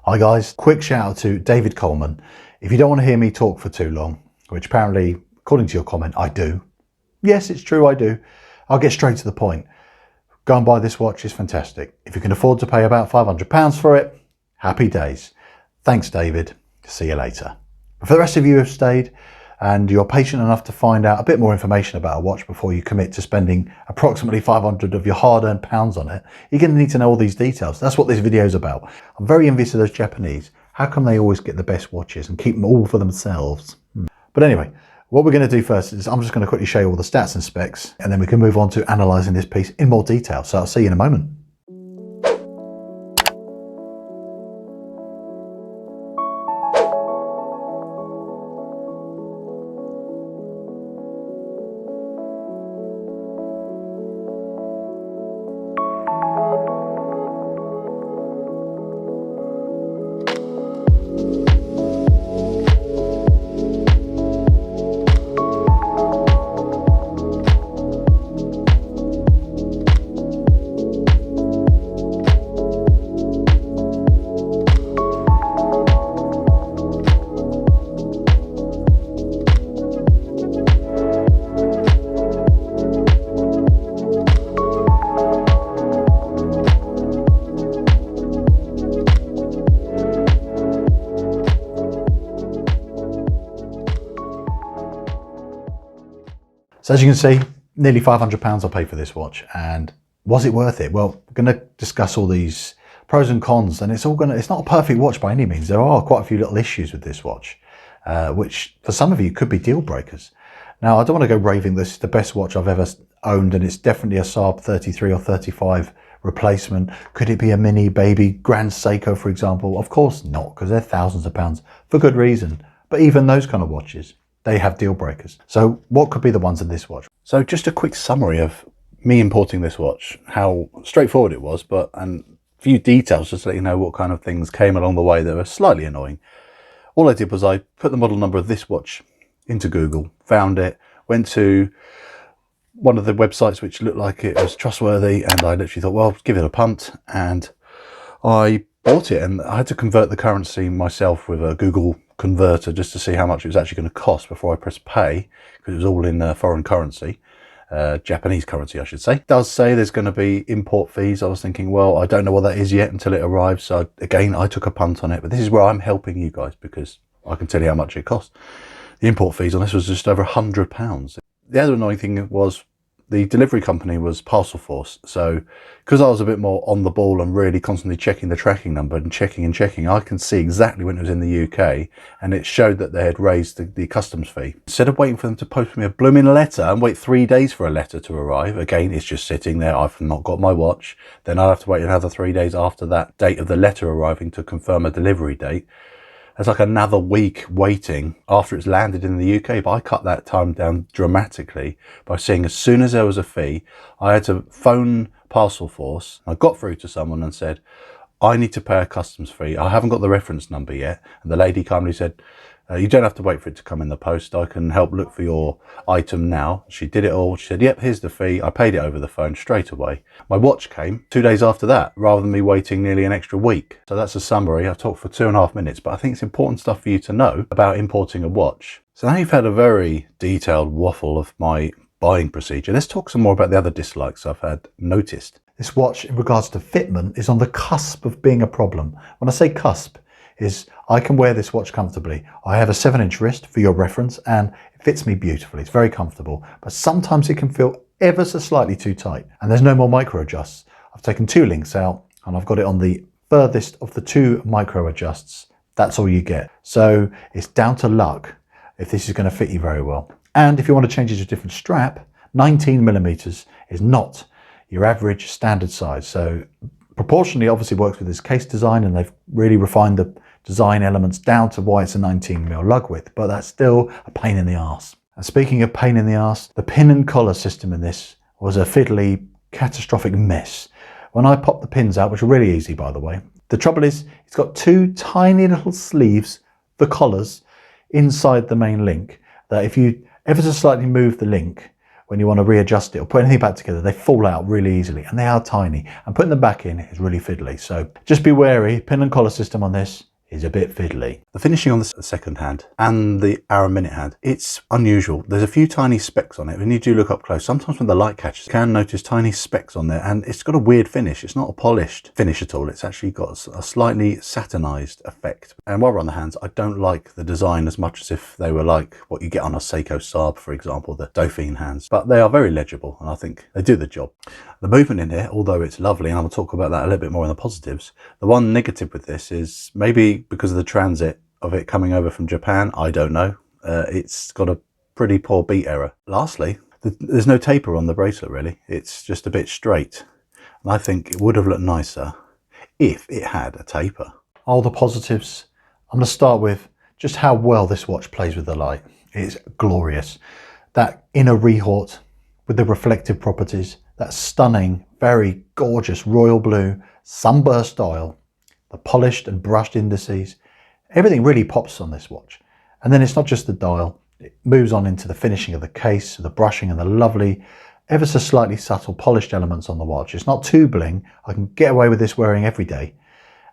Hi guys, quick shout out to David Coleman. If you don't want to hear me talk for too long, which apparently, according to your comment, I do. Yes, it's true, I do. I'll get straight to the point. Go and buy this watch, it's fantastic. If you can afford to pay about £500 for it, happy days. Thanks, David. See you later. But for the rest of you who have stayed and you're patient enough to find out a bit more information about a watch before you commit to spending approximately 500 of your hard-earned pounds on it, you're going to need to know all these details. That's what this video is about. I'm very envious of those Japanese. How come they always get the best watches and keep them all for themselves? But anyway, what we're going to do first is I'm just going to quickly show you all the stats and specs, and then we can move on to analysing this piece in more detail. So I'll see you in a moment. So as you can see, nearly £500 I paid for this watch, and was it worth it? Well, we're going to discuss all these pros and cons, and it's not a perfect watch by any means. There are quite a few little issues with this watch, which for some of you could be deal breakers. Now, I don't want to go raving this is the best watch I've ever owned, and it's definitely a Saab 33 or 35 replacement. Could it be a mini baby Grand Seiko, for example? Of course not, because they're thousands of pounds for good reason. But even those kind of watches, they have deal breakers. So what could be the ones in this watch? So just a quick summary of me importing this watch, how straightforward it was, and a few details just to let you know what kind of things came along the way that were slightly annoying. All I did was I put the model number of this watch into Google, found it, went to one of the websites which looked like it was trustworthy, and I literally thought, well, give it a punt, and I bought it, and I had to convert the currency myself with a Google converter just to see how much it was actually going to cost before I pressed pay, because it was all in foreign currency, Japanese currency I should say. It does say there's going to be import fees. I was thinking, well, I don't know what that is yet until it arrives, so again I took a punt on it. But this is where I'm helping you guys, because I can tell you how much it cost. The import fees on this was just over £100. The other annoying thing was the delivery company was Parcelforce. So because I was a bit more on the ball and really constantly checking the tracking number and checking, I can see exactly when it was in the UK, and it showed that they had raised the customs fee. Instead of waiting for them to post me a blooming letter and wait 3 days for a letter to arrive, again, it's just sitting there. I've not got my watch. Then I'll have to wait another 3 days after that date of the letter arriving to confirm a delivery date. It's like another week waiting after it's landed in the UK, but I cut that time down dramatically by seeing as soon as there was a fee, I had to phone Parcelforce. I got through to someone and said, I need to pay a customs fee. I haven't got the reference number yet. And the lady calmly said, you don't have to wait for it to come in the post. I can help look for your item now. She did it all. She said, yep, here's the fee. I paid it over the phone straight away. My watch came 2 days after that, rather than me waiting nearly an extra week. So that's a summary. I've talked for 2.5 minutes, but I think it's important stuff for you to know about importing a watch. So now you've had a very detailed waffle of my buying procedure. Let's talk some more about the other dislikes I've had noticed. This watch, in regards to fitment, is on the cusp of being a problem. When I say cusp, is I can wear this watch comfortably. I have a 7-inch wrist for your reference, and it fits me beautifully. It's very comfortable, but sometimes it can feel ever so slightly too tight, and there's no more micro adjusts. I've taken 2 links out, and I've got it on the furthest of the 2 micro adjusts. That's all you get. So it's down to luck if this is going to fit you very well. And if you want to change it to a different strap, 19mm is not your average standard size. So proportionally, obviously works with this case design, and they've really refined the design elements down to why it's a 19mm lug width, but that's still a pain in the arse. And speaking of pain in the arse, the pin and collar system in this was a fiddly, catastrophic mess. When I popped the pins out, which are really easy by the way, the trouble is it's got 2 tiny little sleeves, the collars, inside the main link, that if you ever so slightly move the link, when you want to readjust it or put anything back together, they fall out really easily, and they are tiny, and putting them back in is really fiddly. So just be wary. Pin and collar system on this is a bit fiddly. The finishing on the second hand and the hour minute hand, it's unusual. There's a few tiny specks on it. When you do look up close, sometimes when the light catches, you can notice tiny specks on there, and it's got a weird finish. It's not a polished finish at all. It's actually got a slightly satinized effect. And while we're on the hands, I don't like the design as much as if they were like what you get on a Seiko Saab, for example, the Dauphine hands, but they are very legible, and I think they do the job. The movement in here, although it's lovely, and I'll talk about that a little bit more in the positives, the one negative with this is maybe because of the transit of it coming over from Japan, I don't know. It's got a pretty poor beat error. Lastly, there's no taper on the bracelet really. It's just a bit straight. And I think it would have looked nicer if it had a taper. All the positives. I'm going to start with just how well this watch plays with the light. It's glorious. That inner rehort with the reflective properties, that stunning, very gorgeous royal blue sunburst dial, the polished and brushed indices, everything really pops on this watch. And then it's not just the dial, it moves on into the finishing of the case, the brushing, and the lovely, ever so slightly subtle polished elements on the watch. It's not too bling. I can get away with this wearing every day,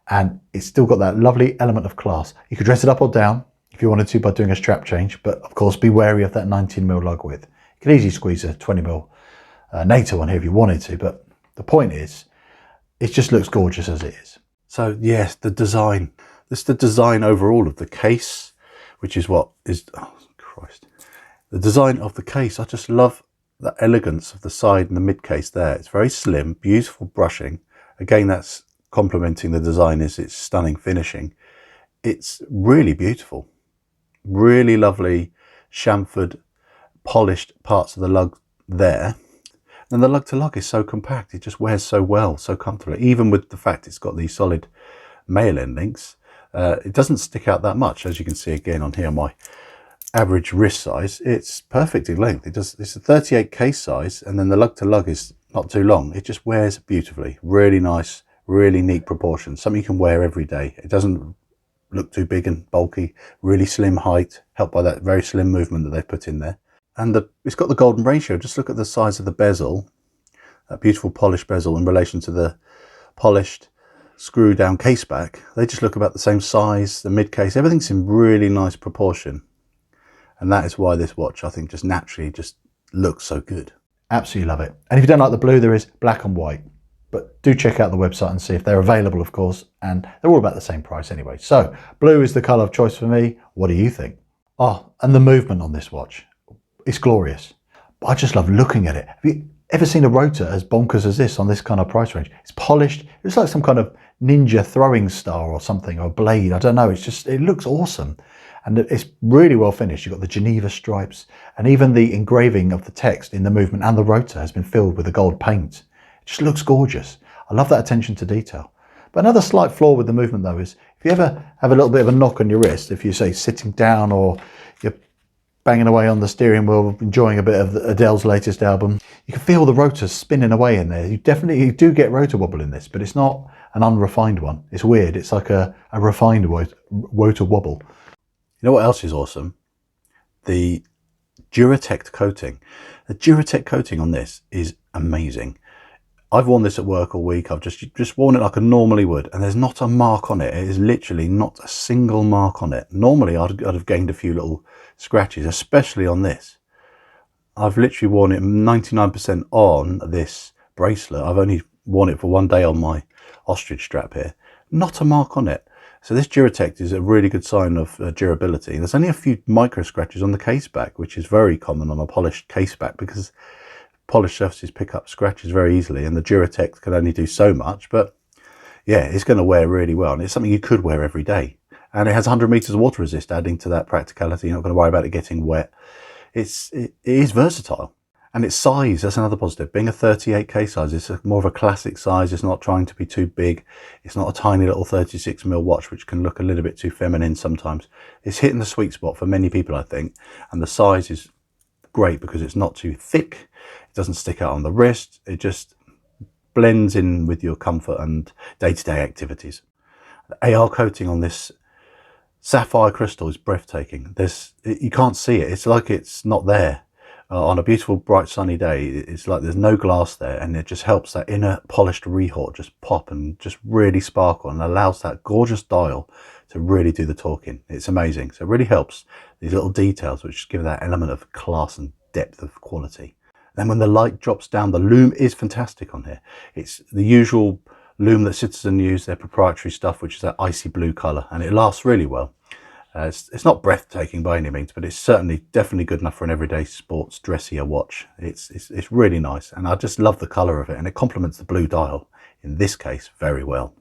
and it's still got that lovely element of class. You could dress it up or down if you wanted to by doing a strap change, but of course be wary of that 19mm lug width. You could easily squeeze a 20mm NATO on here if you wanted to, but the point is, it just looks gorgeous as it is. So yes, the design. This is the design overall of the case, which is what is, oh Christ. The design of the case, I just love the elegance of the side and the mid case there. It's very slim, beautiful brushing. Again, that's complementing the design is its stunning finishing. It's really beautiful. Really lovely chamfered, polished parts of the lug there. And the lug to lug is so compact, it just wears so well, so comfortably. Even with the fact it's got these solid male end links, it doesn't stick out that much. As you can see again on here, my average wrist size, it's perfect in length. It's a 38 case size, and then the lug to lug is not too long. It just wears beautifully. Really nice, really neat proportions. Something you can wear every day. It doesn't look too big and bulky. Really slim height, helped by that very slim movement that they've put in there. And it's got the golden ratio. Just look at the size of the bezel, that beautiful polished bezel in relation to the polished screw down case back. They just look about the same size. The mid case, everything's in really nice proportion. And that is why this watch, I think, just naturally just looks so good. Absolutely love it. And if you don't like the blue, there is black and white. But do check out the website and see if they're available, of course. And they're all about the same price anyway. So blue is the colour of choice for me. What do you think? Oh, and the movement on this watch. It's glorious. But I just love looking at it. Have you ever seen a rotor as bonkers as this on this kind of price range? It's polished. It's like some kind of ninja throwing star or something, or a blade. I don't know. It's just, it looks awesome. And it's really well finished. You've got the Geneva stripes, and even the engraving of the text in the movement and the rotor has been filled with the gold paint. It just looks gorgeous. I love that attention to detail. But another slight flaw with the movement though is if you ever have a little bit of a knock on your wrist, if you say sitting down or you're banging away on the steering wheel, enjoying a bit of Adele's latest album, you can feel the rotors spinning away in there. You do get rotor wobble in this, but it's not an unrefined one. It's weird. It's like a refined rotor wobble. You know what else is awesome? The Duratect coating. The Duratect coating on this is amazing. I've worn this at work all week. I've just worn it like I normally would, and there's not a mark on it. It is literally not a single mark on it. Normally I'd have gained a few little scratches, especially on this. I've literally worn it 99% on this bracelet. I've only worn it for one day on my ostrich strap here. Not a mark on it. So this Duratect is a really good sign of durability. There's only a few micro scratches on the case back, which is very common on a polished case back because polished surfaces pick up scratches very easily, and the Duratect can only do so much. But yeah, it's going to wear really well, and it's something you could wear every day. And it has 100 meters of water resist, adding to that practicality. You're not going to worry about it getting wet. It is versatile. And its size, that's another positive. Being a 38K size, it's more of a classic size. It's not trying to be too big. It's not a tiny little 36mm watch, which can look a little bit too feminine sometimes. It's hitting the sweet spot for many people, I think. And the size is great because it's not too thick. It doesn't stick out on the wrist. It just blends in with your comfort and day-to-day activities. The AR coating on this sapphire crystal is breathtaking. You can't see it. It's like it's not there. on a beautiful bright sunny day. It's like there's no glass there, and it just helps that inner polished retort just pop and just really sparkle, and allows that gorgeous dial to really do the talking. It's amazing. So it really helps these little details which give that element of class and depth of quality. Then when the light drops down, the lume is fantastic on here. It's the usual lume that Citizen use, their proprietary stuff, which is that icy blue colour, and it lasts really well. It's not breathtaking by any means, but it's certainly definitely good enough for an everyday sports dressier watch. It's really nice, and I just love the colour of it, and it complements the blue dial in this case very well.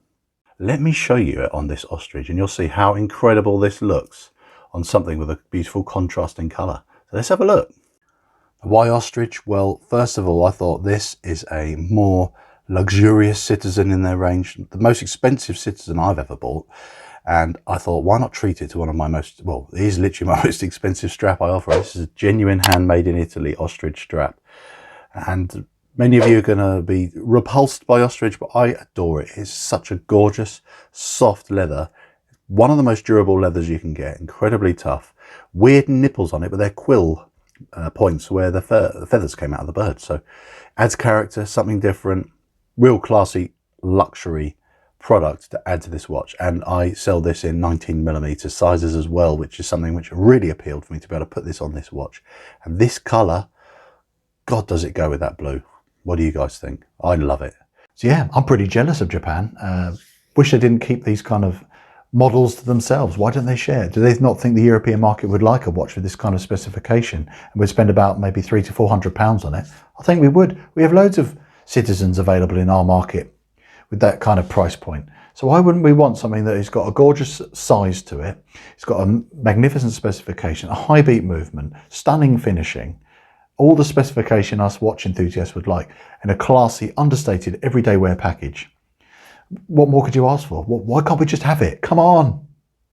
Let me show you it on this ostrich, and you'll see how incredible this looks on something with a beautiful contrasting colour. So let's have a look. Why ostrich? Well, first of all, I thought this is a more luxurious Citizen in their range, the most expensive Citizen I've ever bought. And I thought, why not treat it to one of my most, well, it is literally my most expensive strap I offer. This is a genuine handmade in Italy ostrich strap. And many of you are going to be repulsed by ostrich, but I adore it. It's such a gorgeous, soft leather. One of the most durable leathers you can get, incredibly tough. Weird nipples on it, but they're quill points where the feathers came out of the bird. So adds character, something different, real classy luxury product to add to this watch. And I sell this in 19mm sizes as well, which is something which really appealed for me to be able to put this on this watch. And this colour, God, does it go with that blue. What do you guys think? I love it. So yeah, I'm pretty jealous of Japan. Wish they didn't keep these kind of models to themselves. Why don't they share? Do they not think the European market would like a watch with this kind of specification and would spend about maybe £300 to £400 on it? I think we would. We have loads of Citizens available in our market with that kind of price point. So why wouldn't we want something that has got a gorgeous size to it? It's got a magnificent specification, a high beat movement, stunning finishing, all the specification us watch enthusiasts would like, and a classy, understated, everyday wear package. What more could you ask for? Why can't we just have it? Come on.